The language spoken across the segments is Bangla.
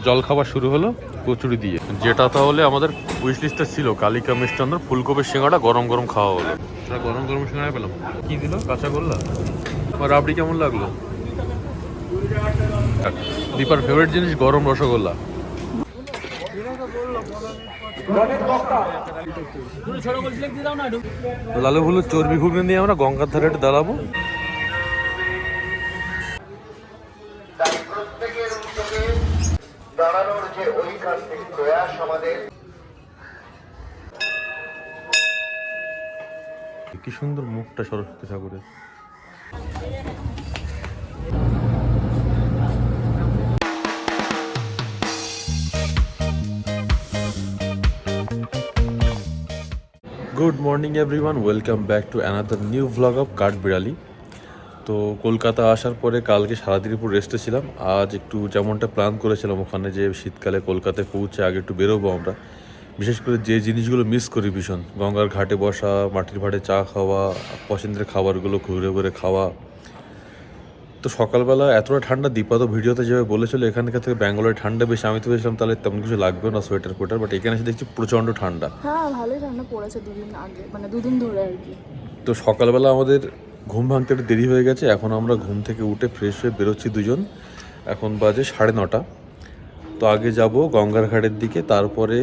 জল খাবার শুরু হলো কচুরি দিয়ে, যেটা তাহলে আমাদের উইশ লিস্টে ছিল। কালিকা মিষ্টান্ন ফুলকপির সিঙ্গাড়া গরম গরম খাওয়া হলো। গরম গরম সিঙ্গাড়া পেলাম। কি দিল? কাঁচা গোল্লা। রাবড়ি কেমন লাগলো? দীপার ফেভারিট জিনিস গরম রসগোল্লা। লালু হলুদ চর্বি ঘুগনি নিয়ে আমরা গঙ্গার ধারে দাঁড়াবো। দাঁড়ানোর যে ঐকান্তিক প্রয়াস আমাদের। কি সুন্দর মুখটা সরস্বতী ঠাকুরের। Good morning everyone, welcome back to another new vlog of Kathbirali. তো কলকাতা আসার পরে কালকে সারাদিন পুরো রেস্টে ছিলাম। আজ একটু যেমনটা প্ল্যান করেছিলাম, ওখানে যে শীতকালে কলকাতায় পৌঁছে আগে একটু বেরোবো আমরা। বিশেষ করে যে জিনিসগুলো মিস করি ভীষণ, গঙ্গার ঘাটে বসা, মাটির ভাটে চা খাওয়া, পছন্দের খাবারগুলো ঘুরে ঘুরে খাওয়া। তো সকালবেলা এতটা ঠান্ডা, দীপা তো ভিডিওতে যেভাবে বলেছিল এখানকার থেকে ব্যাঙ্গালোরে ঠান্ডা বেশি, আমি তো ভেবেছিলাম তাহলে তেমন কিছু লাগবে না, সোয়েটার ফোয়েটার, বাট এখানে এসে দেখছি প্রচণ্ড ঠান্ডা। হ্যাঁ, ভালোই ঠান্ডা পড়েছে দুদিন আগে, মানে দুদিন ধরে আর কি। তো সকালবেলা আমাদের ঘুম ভাঙতে একটু দেরি হয়ে গেছে। এখন আমরা ঘুম থেকে উঠে ফ্রেশ হয়ে বেরোচ্ছি দুজন। এখন বাজে 9:30। তো আগে যাব গঙ্গার ঘাটের দিকে, তারপরে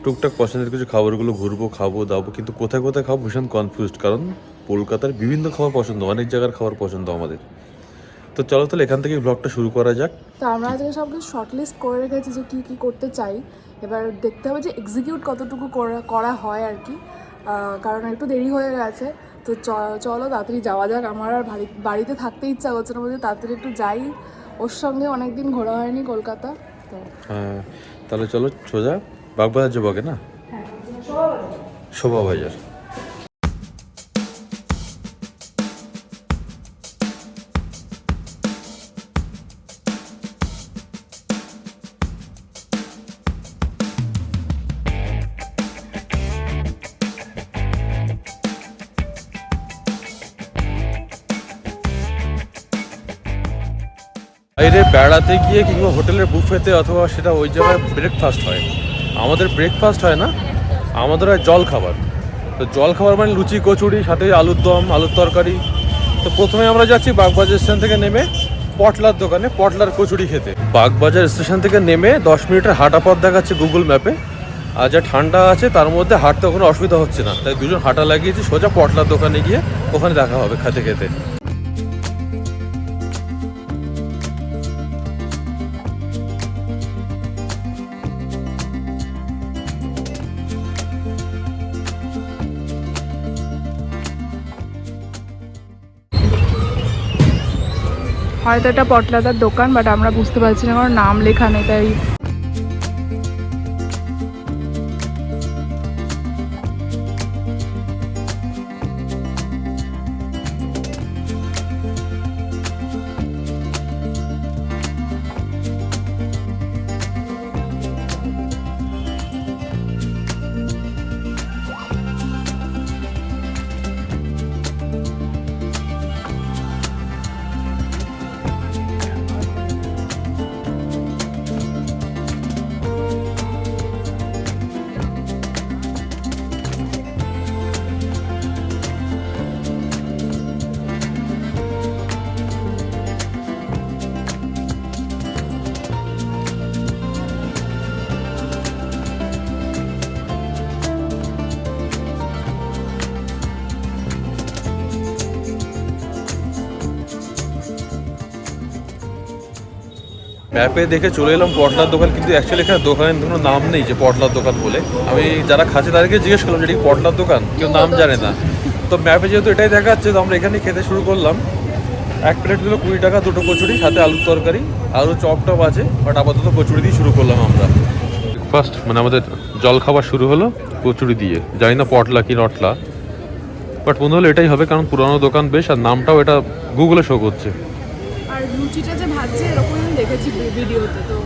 টুকটাক পছন্দের কিছু খাবারগুলো ঘুরবো, খাবো দাবো। কিন্তু কোথায় কোথায় খাবো ভীষণ কনফিউজড, কারণ কলকাতার বিভিন্ন খাবার পছন্দ, অনেক জায়গার খাবার পছন্দ আমাদের। তো চলো তাহলে এখান থেকে ব্লগটা শুরু করা যাক। তো আমরা আজকে সব কিছু শর্টলিস্ট করে রেখেছি যে কী কী করতে চাই। এবার দেখতে হবে যে এক্সিকিউট কতটুকু করা হয় আর কি, কারণ একটু দেরি হয়ে গেছে। তো চলো তাড়াতাড়ি যাওয়া যাক। আমার আর বাড়িতে থাকতে ইচ্ছা করছে না, বলছে তাড়াতাড়ি একটু যাই। ওর সঙ্গে অনেকদিন ঘোরা হয়নি কলকাতা। তো হ্যাঁ, তাহলে চলো সোজা বাগবাজার যাবো আগে না? শোভা বাজার। বাইরে বেড়াতে গিয়ে কিংবা হোটেলের বুফেতে অথবা সেটা ওই জায়গায় ব্রেকফাস্ট হয়, আমাদের ব্রেকফাস্ট হয় না, আমাদের হয় জল খাবার। তো জল খাবার মানে লুচি কচুরি, সাথে আলুর দম, আলুর তরকারি। তো প্রথমে আমরা যাচ্ছি বাগবাজার স্টেশন থেকে নেমে পটলার দোকানে পটলার কচুরি খেতে। বাগবাজার স্টেশন থেকে নেমে 10 মিনিটের হাঁটা পথ দেখাচ্ছে গুগল ম্যাপে। আর যা ঠান্ডা আছে তার মধ্যে হাঁটতে কোনো অসুবিধা হচ্ছে না, তাই দুজন হাঁটা লাগিয়েছি সোজা পটলার দোকানে গিয়ে, ওখানে দেখা হবে খেতে খেতে। হয়তো এটা পটলাদার দোকান, বাট আমরা বুঝতে পারছি না, আমার নাম লেখা নেই তাই। ম্যাপে দেখে চলে এলাম পটলার দোকান, কিন্তু অ্যাকচুয়ালি এখানে দোকানের কোনো নাম নেই যে পটলার দোকান বলে। আমি যারা খাচ্ছে তাদেরকে জিজ্ঞেস করলাম যে এটা পটলার দোকান, কেউ নাম জানে না। তো ম্যাপে যেহেতু এটাই দেখাচ্ছে, তো আমরা এখানেই খেতে শুরু করলাম। এক প্লেট দিল 20 টাকা, দুটো কচুরি, সাথে আলুর তরকারি, আলু চপ টপ আছে, বাট আপাতত কচুরি দিয়ে শুরু করলাম আমরা। ফার্স্ট মানে আমাদের জল খাবার শুরু হলো কচুরি দিয়ে। জানি না পটলা কি নটলা, বাট মনে হলো এটাই হবে, কারণ পুরানো দোকান বেশ, আর নামটাও এটা গুগলে শো করছে। আর লুচিটা যে ভাজছে এরকম আমি দেখেছি ভিডিওতে। তো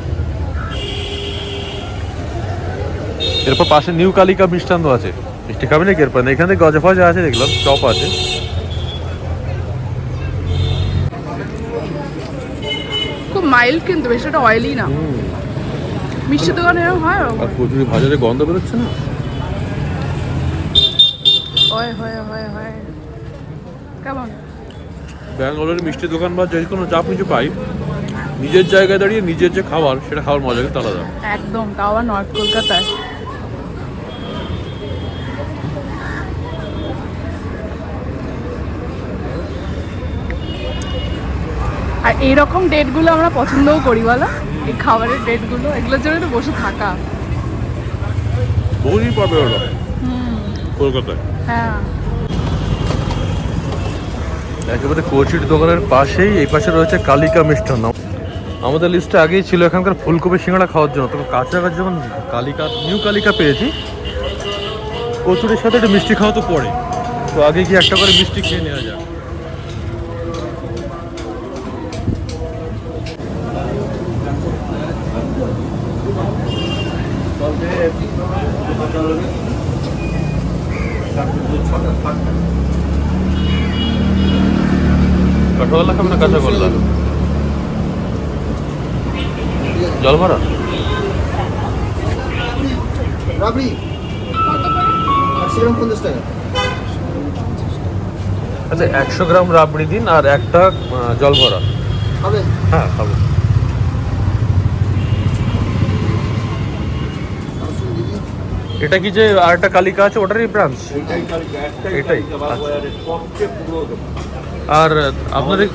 এরপর পাশে নিউ কালিকা মিষ্টান্ন আছে, মিষ্টি খাবে নাকি? এরপর এখানে গজা ফজা আছে, দেখলাম চপ আছে। খুব মাইল্ড, কিন্তু বেশি একটা অয়েলি না। মিষ্টি দোকানে এরকম হয় আর কচুরি ভাজারে গন্ধ বেরোচ্ছে না? হয় হয় হয় হয় কেমন? ব্যাঙ্গালোরের মিষ্টি দোকান বা যে কোনো যা কিছু পাই, নিজের জায়গায় দাঁড়িয়ে নিজের যে খাবার সেটা খাওয়ার মজা কিন্তু আলাদা। একদম, তাও আবার নর্থ কলকাতায়। আর এইরকম ডেটগুলো আমরা পছন্দও করি বলো, এই খাবারের ডেটগুলো, এগুলোর জন্য তো বসে থাকা। বহুদিন পর বেরোলো কলকাতায়। হ্যাঁ, একেবারে কচুরির দোকানের পাশেই এই পাশে রয়েছে কালিকা মিষ্টান্ন। আমাদের লিস্টে আগেই ছিল এখানকার ফুলকপি সিঙ্গাড়া খাওয়ার জন্য, তখন কাছাকাছি যখন কালিকা নিউ কালিকা পেয়েছি, কচুরির সাথে একটা মিষ্টি খাওয়া তো পড়ে, তো আগে গিয়ে একটা করে মিষ্টি খেয়ে নেওয়া যাক। কাঠোয়ালা খাবে না কাঁচা গোল্লা? জল ভরা রাবড়ি 50 টাকা। আচ্ছা, 100 গ্রাম রাবড়ি দিন আর একটা জল ভরা। হবে? হ্যাঁ খাবো। এটা কি যে আর একটা কালিকা আছে ওটারই ব্রাঞ্চ? এটাই আর আপনাদের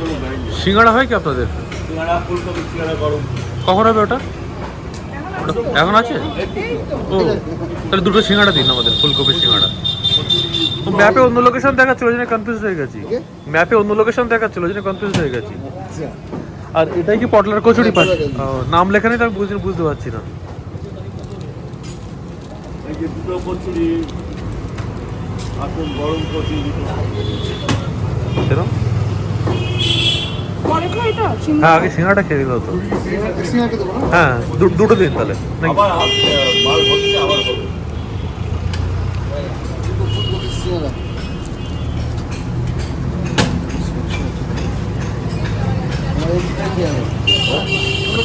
সিঙ্গাড়া হয় কি আপনাদের? কখন হবে ওটা? এখন আছে? ও তাহলে দুটো সিঙ্গাড়া দিন আমাদের, ফুলকপি সিঙ্গাড়া। ম্যাপে অন্য লোকেশন দেখাচ্ছিল, ওই জন্য কনফিউজ হয়ে গেছি। ম্যাপে অন্য লোকেশন দেখাচ্ছিল, ওই জন্য কনফিউজ হয়ে গেছি। আর এটাই কি পটলার কচুরি পাস? নাম লেখা নেই তো আমি বুঝতে পারছি না। হ্যাঁ আগে সিঙ্গাড়াটা খেয়ে দিল তো। হ্যাঁ দুটো দিন তাহলে।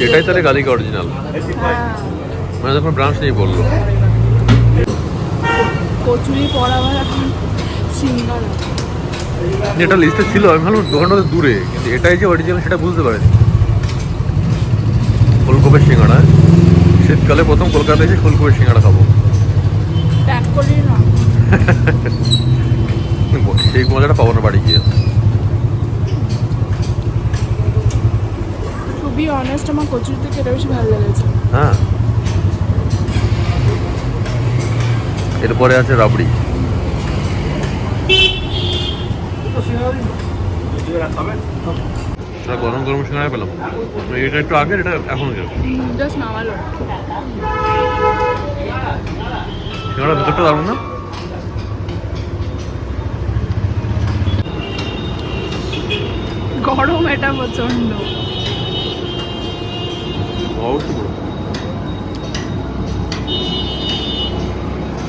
এটাই তাহলে কালিকা অরিজিনাল, মানে যখন ব্রাঞ্চ নেই বললো। কচুরি পড়া আবার এখন সিঙ্গারা। এটা লিস্টে ছিল, আমি ভাবলাম দোকানটা দূরে, কিন্তু এটাই যে অরিজিনাল সেটা বুঝতে পারিনি। ফুলকপি সিঙ্গাড়া, শীতকালে প্রথম কলকাতায় এসে ফুলকপি সিঙ্গাড়া খাবো। প্যাক করি না, সেই মজাটা পাবো না বাড়ি গিয়ে। খুবই অনেস্ট, আমার কচুরি থেকে এটা বেশি ভালো লেগেছে। হ্যাঁ, এরপরে আছে রাবড়ি। গরম গরম সিঙ্গাড়া পেলাম, এটা একটু আগে, এটা এখন জাস্ট নামালো। সিঙ্গাড়া ভেতরটা দারুণ না? গরম এটা প্রচন্ড।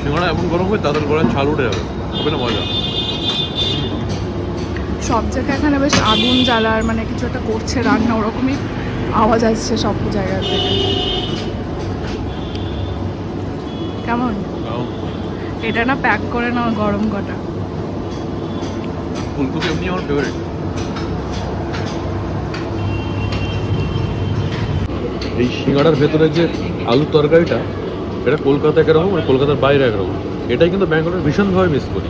সিঙ্গাড়া এমন গরম হয় তাদের গরম ছাল উঠে যাবে, হবে না মজা। সব জায়গায় এখানে বেশ আগুন জ্বালার, মানে কিছু একটা করছে রান্না, ওরকমই আওয়াজ আসছে সব জায়গা থেকে। কেমন এটা না প্যাক করে নাও গরম কটা। ফুলকপি এমনি আমার ফেভারিট। এই সিঙ্গাড়ার ভেতরে যে আলুর তরকারিটা, এটা কলকাতা একরকম আর কলকাতার বাইরে একরকম, এটাই কিন্তু ব্যাঙ্গালোরে ভীষণভাবে মিস করি।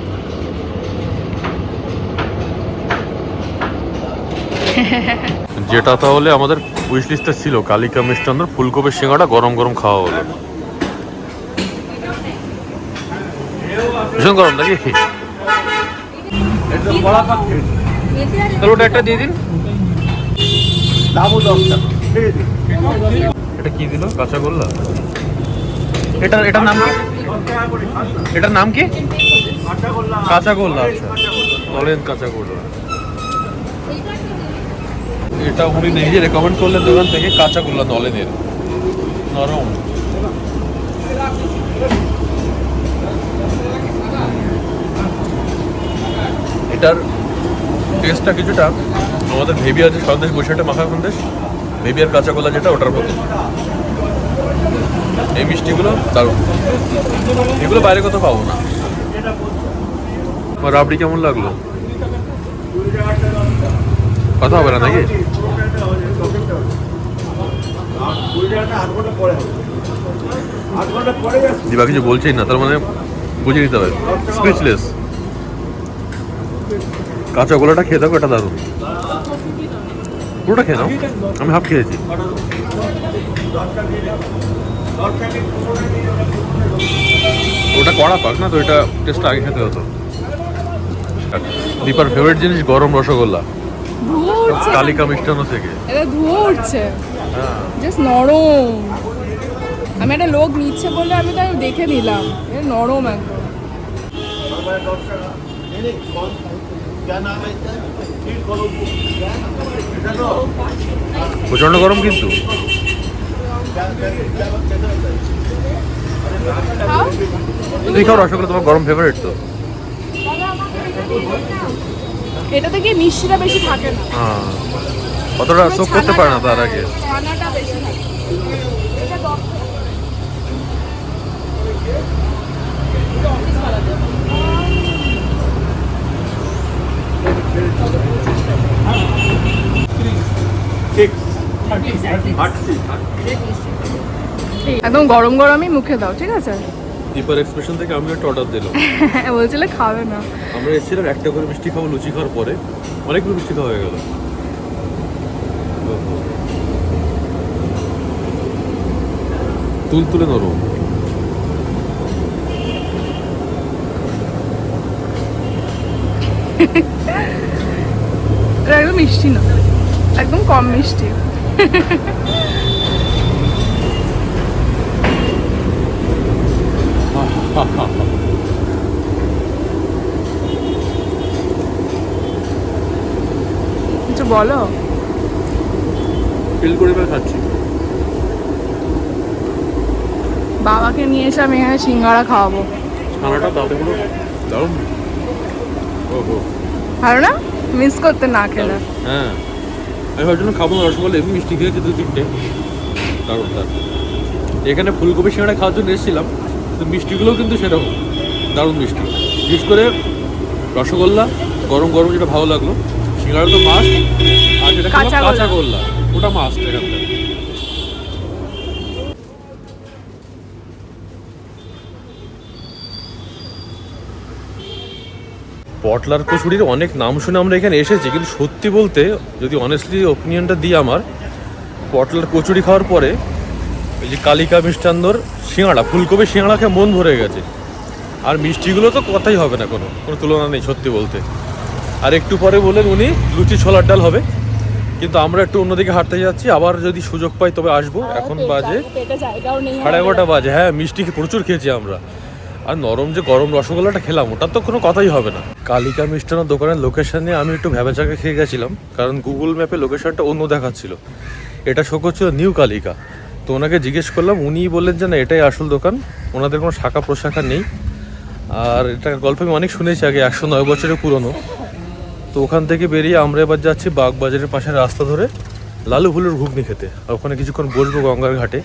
যেটা তাহলে আমাদের উইশ লিস্টে ছিল, কালিকা মিষ্টান্ন ফুলকপি সিঙ্গাড়া গরম গরম খাওয়া হলো। ভীষণ গরম নাকি? তাহলে ওটা একটা দিয়ে দিন। এটা কি দিল? কাঁচাগোল্লা। এটার নাম কি? এটার নাম কি? কাঁচাগোল্লা। আচ্ছা, নলেন কাঁচাগোল্লা। এটা উনি নিজে রেকমেন্ড করলেন দোকান থেকে, কাঁচাগোল্লা নলেনের, নরম। এটার টেস্টটা কিছুটা আমাদের ভেবিয়ার যে সন্দেশ বসে মাখা সন্দেশ, ভেবিয়ার কাঁচাগোল্লা যেটা, ওটার মতো। এই মিষ্টিগুলো দারুণ, এগুলো বাইরে কোথাও পাবো না। আমার রাবড়ি কেমন লাগলো? কথা হবে না নাকি? দিবা কিছু বলছেই না, তার মানে বুঝে নিতে হবে, স্পিচলেস। কাঁচা গোলাটা খেয়ে থাকো, এটা দারুণ। পুরোটা খেয়ে নাও, আমি হাফ খেয়েছি। ওটা কড়া পাক না, তো এটা টেস্টটা আগে খেতে হতো। দীপার ফেভারিট জিনিস গরম রসগোল্লা, ধুয়ো উঠছে, কালিকা মিষ্টান্ন থেকে। এটা ধুয়ো উঠছে, হ্যাঁ, জাস্ট নরম। আমি একটা লোক নিচ্ছে বলে আমি তাই দেখে নিলাম, এটা নরম একদম। প্রচন্ড গরম কিন্তু। খাও। তুমি খাও রসগোল্লা, তোমার গরম ফেভারিট তো। এটা থেকে মিষ্টিটা বেশি থাকে না, হ্যাঁ, অতটা সোক করতে পারে না তার আগে। ছানাটা বেশি থাকে। একদম গরম গরমই মুখে দাও, ঠিক আছে? দীপার এক্সপ্রেশন থেকে আমি একটা অর্ডার দিলাম। বলছিলে খাবে না। আমরা এসেছিলাম একটা করে মিষ্টি খাবো, লুচি খাওয়ার পরে অনেকগুলো মিষ্টি খাওয়া হয়ে গেল। তুলতুলে নরম। এটা একদম মিষ্টি না, একদম কম মিষ্টি। কিছু বলো। ফিল করে খাচ্ছি। বাবাকে নিয়ে এসে আমি এখানে সিঙ্গারা খাওয়াবো। ছানাটা দাঁতে পুরো দারুণ। ওহো, ভালো না? মিস করতে না খেলে। হ্যাঁ, আমি ভাবছিলাম খাবো না রসগোল্লা, এমনি মিষ্টি খেয়েছি 2-3টে, দারুণ দারুণ। এখানে ফুলকপি সিঙ্গাড়া খাওয়ার জন্য এসেছিলাম, তো মিষ্টিগুলোও কিন্তু সেরকম দারুণ মিষ্টি। বিশেষ করে রসগোল্লা গরম গরম যেটা ভালো লাগলো, সিঙ্গাড়া তো মাস্ট, আর যেটা কাঁচা কাঁচা গোল্লা ওটা মাস্ট এখানটা। পটলার কচুরির অনেক নাম শুনে আমরা এখানে এসেছি, কিন্তু সত্যি বলতে যদি অনেস্টলি ওপিনিয়নটা দিই আমার, পটলার কচুরি খাওয়ার পরে এই যে কালিকা মিষ্টান্নর সিঙ্গাড়া, ফুলকপি সিঙ্গাড়া খেয়ে মন ভরে গেছে। আর মিষ্টিগুলো তো কথাই হবে না, কোনো কোনো তুলনা নেই সত্যি বলতে। আর একটু পরে বলেন উনি লুচি ছোলার ডাল হবে, কিন্তু আমরা একটু অন্যদিকে হাঁটতে যাচ্ছি, আবার যদি সুযোগ পাই তবে আসবো। এখন বাজে 11:30 বাজে। হ্যাঁ, মিষ্টি প্রচুর খেয়েছি আমরা। আর নরম যে গরম রসগোল্লাটা খেলাম, ওটার তো কোনো কথাই হবে না। কালিকা মিষ্টান্ন দোকানের লোকেশনে আমি একটু ভ্যাবাচাকা খেয়ে গেছিলাম, কারণ গুগল ম্যাপে লোকেশনটা অন্য দেখাচ্ছিল, এটা শো করছিল নিউ কালিকা। তো ওনাকে জিজ্ঞেস করলাম, উনিই বললেন যে না, এটাই আসল দোকান, ওনাদের কোনো শাখা প্রশাখা নেই। আর এটার গল্প আমি অনেক শুনেছি আগে, 109 বছরের পুরনো। তো ওখান থেকে বেরিয়ে আমরা এবার যাচ্ছি বাগবাজারের পাশে রাস্তা ধরে লালু ফুলের ঘুগনি খেতে, আর ওখানে কিছুক্ষণ বসবো গঙ্গার ঘাটে।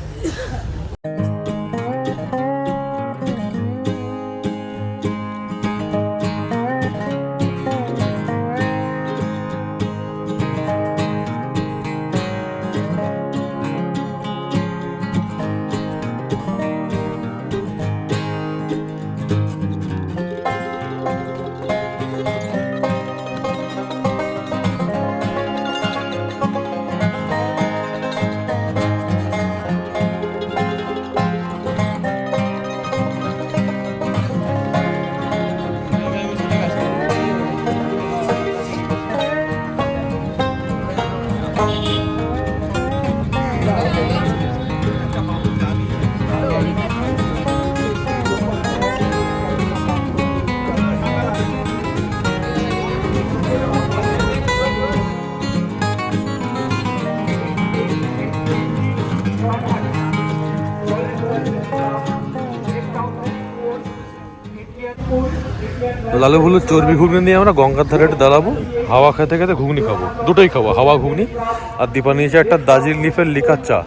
লালু ফুলের চর্বি ঘুগনি নিয়ে আমরা গঙ্গার ধারে একটু দাঁড়াবো, হাওয়া খেতে খেতে ঘুগনি খাবো, দুটোই খাবো, হাওয়া ঘুগনি। আর দীপা নিয়েছে একটা দার্জিলিং লিফের লিকার চা।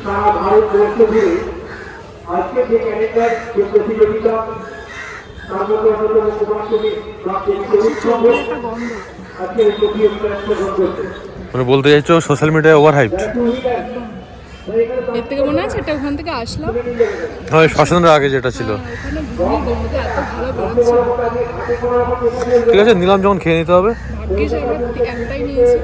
সারা ভারতবর্ষ জুড়ে আজকে যে ক্যালেন্ডার যে প্রতিযোগিতা তার মধ্যে অন্যতম কুমারটুলি একটা গন্ধ। আজকে এই প্রতিযোগিতা অংশগ্রহণ করছে। মানে বলতে চাইছো সোশ্যাল মিডিয়ায় ওভার হাইপ? এর থেকে মনে আছে এটা ওখান থেকে আসলাম, হয় শ্মশানের আগে যেটা ছিল। ওখানে ঘুরি গন্ধটা এত ভালো বেরোচ্ছিল। ঠিক আছে, নিলাম যখন খেয়ে নিতে হবে। ভাগ্যিস আমরা একটাই নিয়েছি।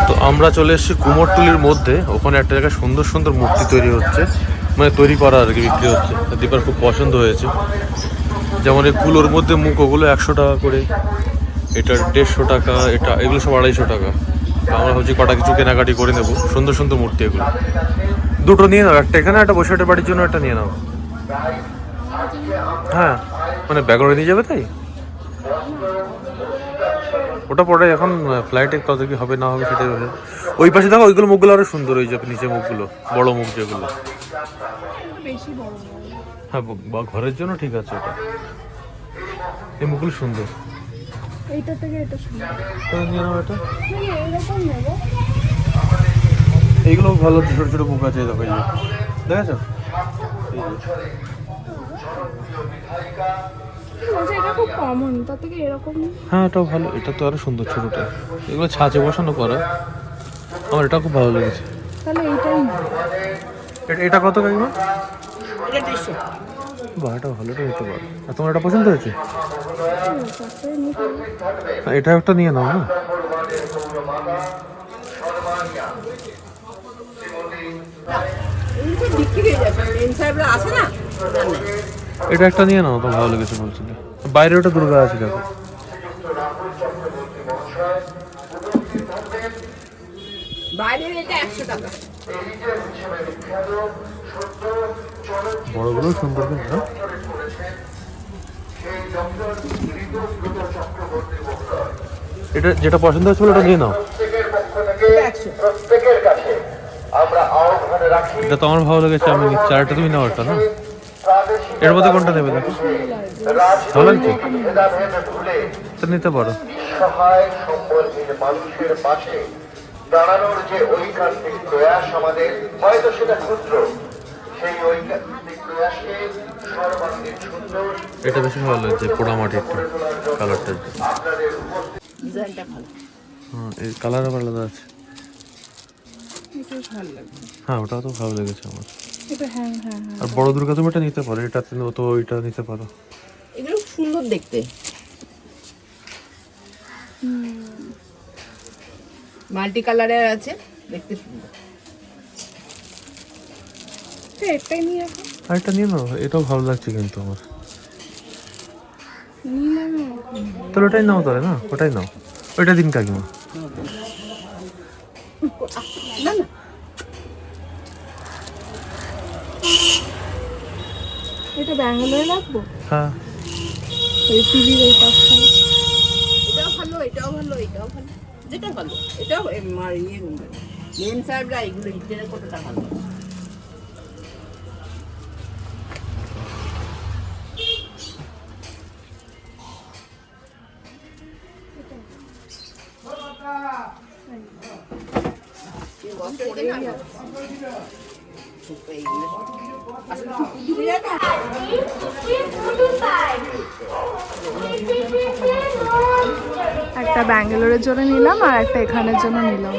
তো আমরা চলে এসেছি কুমোরটুলির মধ্যে, ওখানে একটা জায়গায় সুন্দর সুন্দর মূর্তি তৈরি হচ্ছে, মানে তৈরি করা আর কি, বিক্রি হচ্ছে। দীপার খুব পছন্দ হয়েছে। যেমন এই কুলোর মধ্যে মুখ, ওগুলো 100 টাকা করে, এটা 150 টাকা, এটা এগুলো সব 250 টাকা। তো আমরা ভাবছি কটা কিছু কেনাকাটি করে নেবো। সুন্দর সুন্দর মূর্তি এগুলো। দুটো নিয়ে নাও, একটা এখানে, একটা বসে বাড়ির জন্য একটা নিয়ে নাও। হ্যাঁ, মানে ব্যাগরে নিয়ে যাবে তাই। ওটা পরে এখন ফ্লাইটে কত কি হবে না হবে সেটাই হবে। ওই পাশে দেখো, ওইগুলো মুখগুলো আরো সুন্দর, ওই যে নিচে মুখগুলো বড় মুখ যেগুলো। বেশি বড় না। হ্যাঁ, বা ঘরের জন্য ঠিক আছে ওটা। এই মুখগুলো সুন্দর। এইটা থেকে এটা সুন্দর। নিয়ে নাও এটা। এরকম নেবো। এইগুলো ভালো, ছোট ছোট মুখ আছে, দেখো এই যে, দেখেছো? আচ্ছা, এটা খুব কমন, তার থেকে এরকম। হ্যাঁ, এটাও ভালো, এটা তো আরো সুন্দর ছোটটা। এগুলো ছাঁচে বসানো করা। আমার এটা খুব ভালো লেগেছে। তাহলে এইটাই নেবো। এটা কত কাকিমা? এটা 150 বাহ, এটা ভালো, এটা নিতে পারো। আর তোমার এটা পছন্দ হয়েছে? হ্যাঁ, এটা একটা নিয়ে নাও না। এগুলো বিক্রি হয়ে যাচ্ছে, মেন সাহেবরা আসে না, জানে। এটা একটা নিয়ে নাও, তো ভালো লেগেছে বলছিলে। বাইরে ওটা দুর্গা আছে দেখো। বাইরের এটা 100 টাকা। বড়গুলো সুন্দর কিন্তু না? এটা যেটা পছন্দ হচ্ছে ওটা নিয়ে নাও। এটা 100। এটা তো আমার ভালো লেগেছে, আমি নিচ্ছি। আর এটা তুমি নাও, একটা না। এর মধ্যে কোনটা নেবে দেখো, ভালো লাগছে, এটা নিতে পারো। সহায় সম্বলহীন মানুষের পাশে দাঁড়ানোর যে ঐকান্তিক প্রয়াস আমাদের, হয়তো সেটা ক্ষুদ্র, সেই ঐকান্তিক প্রয়াসকে সর্বাঙ্গীন সুন্দর এটা বেশি ভালো লাগছে, পোড়া মাটিরটা কালারটা। আপনাদের উপস্থিত ডিজাইনটা ভালো। হ্যাঁ, এই কালার আবার আলাদা আছে। এটা ভালো লাগছে। হ্যাঁ, ওটাও তো ভালো লেগেছে আমার। এটা হ্যাঁ হ্যাঁ হ্যাঁ। আর বড় দুর্গা তুমি এটা নিতে পারো, এটা তো ওইটা নিতে পারো। এগুলো সুন্দর দেখতে। মাল্টি কালারের আছে, দেখতে সুন্দর। এটাই নিয়ে এখন আর এটা নিয়ে নাও, এটাও ভালো লাগছে কিন্তু আমার। নিলাম। তাহলে ওটাই নাও, তাহলে না ওটাই নাও। ওইটা দিন কাকিমা। না না, এটা ব্যাঙ্গালোরে রাখবো। হ্যাঁ, এই টিভির এই পাশটা। এটাও ভালো, এটাও ভালো, এটাও ভালো, যেটা ভালো এটাও মেন সাহেবরা এগুলো ইটের কতটা ভালো। একটা ব্যাঙ্গালোরের জন্য নিলাম আর একটা এখানের জন্য নিলাম।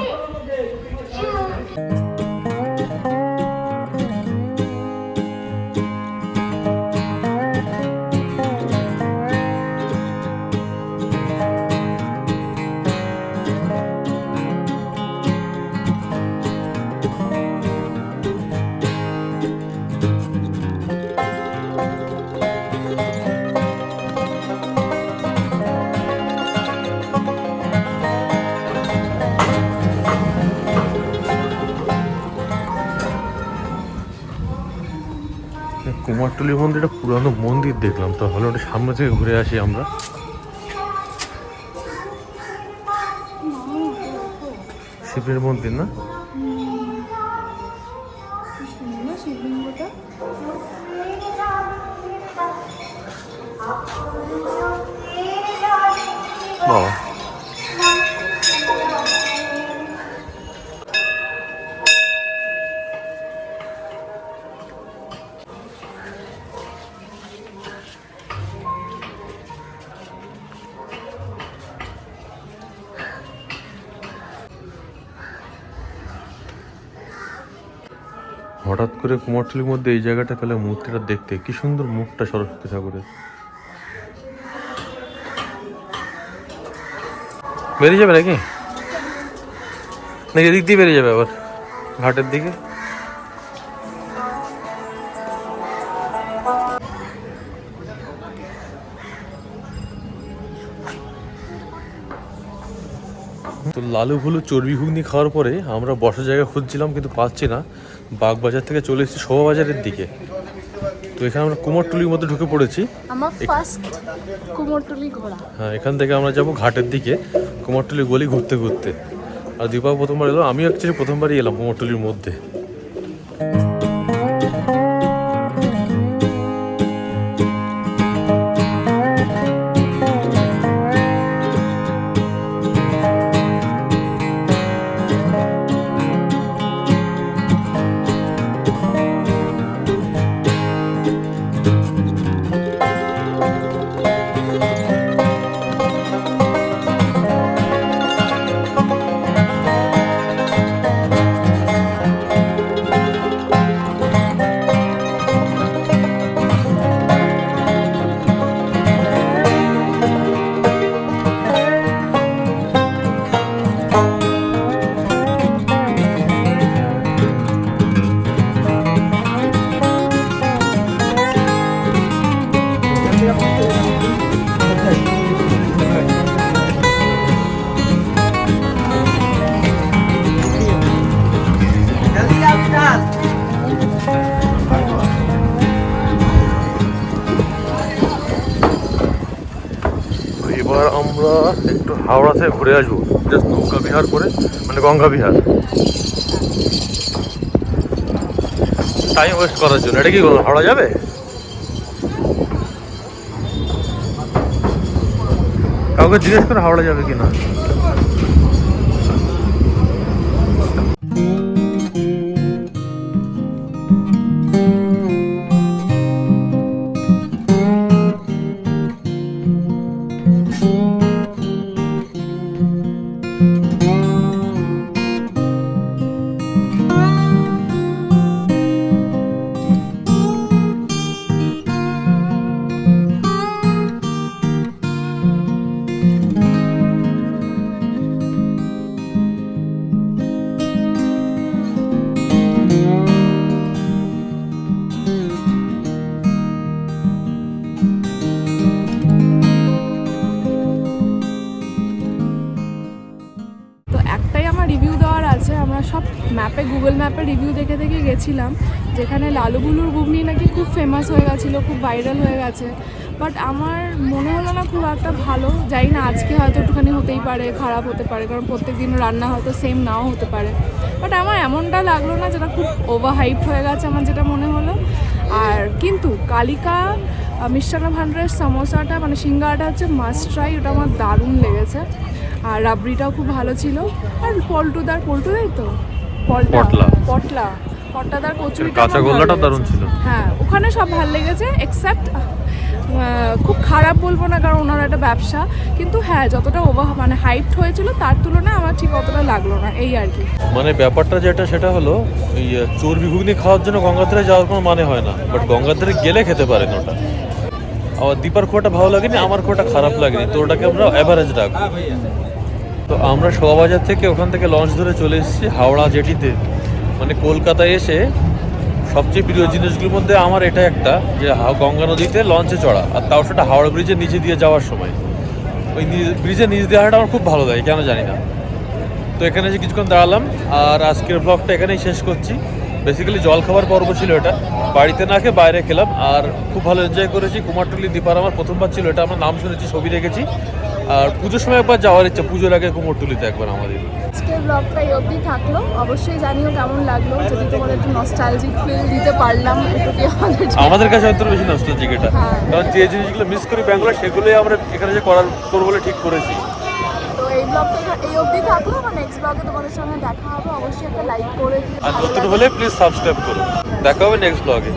কুমারটুলি মন্দিরটা পুরানো মন্দির দেখলাম, তো ভালো ওটা সামনে থেকে ঘুরে আসি আমরা। শিবের মন্দির না? শিবলিঙ্গটা বাবা, হঠাৎ করে কুমারটুলির মধ্যে এই জায়গাটা পেলে মূর্তিটা দেখতে কি সুন্দর, মুখটা সরস্বতী ঠাকুরের। বেরিয়ে যাবে নাকি? নাকি এদিক দিয়ে বেরিয়ে যাবে আবার ঘাটের দিকে? তো লালু ভুলু চর্বি ঘুগনি খাওয়ার পরে আমরা বসার জায়গা খুঁজছিলাম কিন্তু পাচ্ছি না। বাগবাজার থেকে চলে এসেছি শোভাবাজারের দিকে। তো এখানে আমরা কুমারটুলির মধ্যে ঢুকে পড়েছি। আমার ফার্স্ট কুমোরটুলি ঘোরা। হ্যাঁ, এখান থেকে আমরা যাব ঘাটের দিকে কুমারটুলি গলি ঘুরতে ঘুরতে। আর দীপা প্রথমবার এলো, আমিও অ্যাকচুয়ালি প্রথমবারই এলাম কুমারটুলির মধ্যে। এবার আমরা একটু হাওড়া থেকে ঘুরে আসবো, জাস্ট নৌকা বিহার করে, মানে গঙ্গা বিহার। টাইম ওয়েস্ট করার জন্য। এটা কি হাওড়া যাবে? কাউকে জিজ্ঞেস করে হাওড়া যাবে কিনা। সব ম্যাপে, গুগল ম্যাপে রিভিউ দেখে দেখে গেছিলাম, যেখানে লালু ভুলুর ঘুগনি নাকি খুব ফেমাস হয়ে গেছিলো, খুব ভাইরাল হয়ে গেছে। বাট আমার মনে হলো না খুব একটা ভালো। জানি না, আজকে হয়তো একটুখানি হতেই পারে, খারাপ হতে পারে, কারণ প্রত্যেক দিন রান্না হয়তো সেম নাও হতে পারে। বাট আমার এমনটা লাগলো না, যেটা খুব ওভার হাইপ হয়ে গেছে আমার যেটা মনে হলো। আর কিন্তু কালিকা মিষ্টান্ন ভান্ডারের সমোসাটা, মানে সিঙ্গারাটা হচ্ছে মাস্ট ট্রাই, ওটা আমার দারুণ লেগেছে। আর রাবড়িটাও খুব ভালো ছিল। আর পল্টুদাই তো পটলাদার কচুরিটা কাঁচা গোল্লাটা দারুণ ছিল। হ্যাঁ, ওখানে সব ভালো লেগেছে এক্সেপ্ট খুব খারাপ বলবো না, কারণ ওনার একটা ব্যবসা। কিন্তু হ্যাঁ, যতটা মানে হাইপড হয়েছিল তার তুলনায় আমার ঠিক অতটা লাগলো না, এই আর কি। মানে ব্যাপারটা যেটা, সেটা হলো ওই চর্বি ঘুগনি খাওয়ার জন্য গঙ্গাধারে যাওয়ার কোনো মানে হয় না, বাট গঙ্গাধারে গেলে খেতে পারেন ওটা। আমার দীপার খোয়াটা ভালো লাগেনি, আমার খোয়াটা খারাপ লাগেনি, তো ওটাকে আমরা অ্যাভারেজ রাখবো। তো আমরা শোভাবাজার থেকে ওখান থেকে লঞ্চ ধরে চলে এসেছি হাওড়া জেটিতে। মানে কলকাতায় এসে সবচেয়ে প্রিয় জিনিসগুলোর মধ্যে আমার এটা একটা, যে গঙ্গা নদীতে লঞ্চে চড়া, আর তাও সেটা হাওড়া ব্রিজের নিচে দিয়ে যাওয়ার সময়। ওই ব্রিজের নিচ দিয়ে হাঁটা আমার খুব ভালো লাগে, কেন জানি না। তো এখানে যে কিছুক্ষণ দাঁড়ালাম, আর আজকের ব্লগটা এখানেই শেষ করছি। বেসিক্যালি জল খাবার পর্ব ছিল এটা, বাড়িতে না খেয়ে বাইরে খেলাম আর খুব ভালো এনজয় করেছি। কুমারটুলি দ্বীপার আমার প্রথমবার ছিল এটা, আমরা নাম শুনেছি, ছবি দেখেছি, আর পুজোর সময় একবার যাওয়ার ইচ্ছা, পুজোর আগে কুমারটুলিতে একবার আমাদের। আজকের ব্লগটা এই অবধি থাকলো, অবশ্যই জানিও কেমন লাগলো, যদি তোমাদের একটু নস্টালজিক ফিল দিতে পারলাম এটুকুই আমাদের কাছে অন্তত বেশি নস্টালজিক এটা, হ্যাঁ। কারণ যে জিনিসগুলো মিস করি ব্যাঙ্গালোর সেগুলোই আমরা এখানে যে করবো বলে ঠিক করেছি। তো এই ব্লগটা এই অবধি থাকলো, নেক্সট ব্লগে তোমাদের সঙ্গে দেখা হবে, অবশ্যই একটা লাইক করে দিও, আর ভালো নতুন লাগলে। হলে প্লিজ সাবস্ক্রাইব করো। দেখা হবে নেক্সট ব্লগে।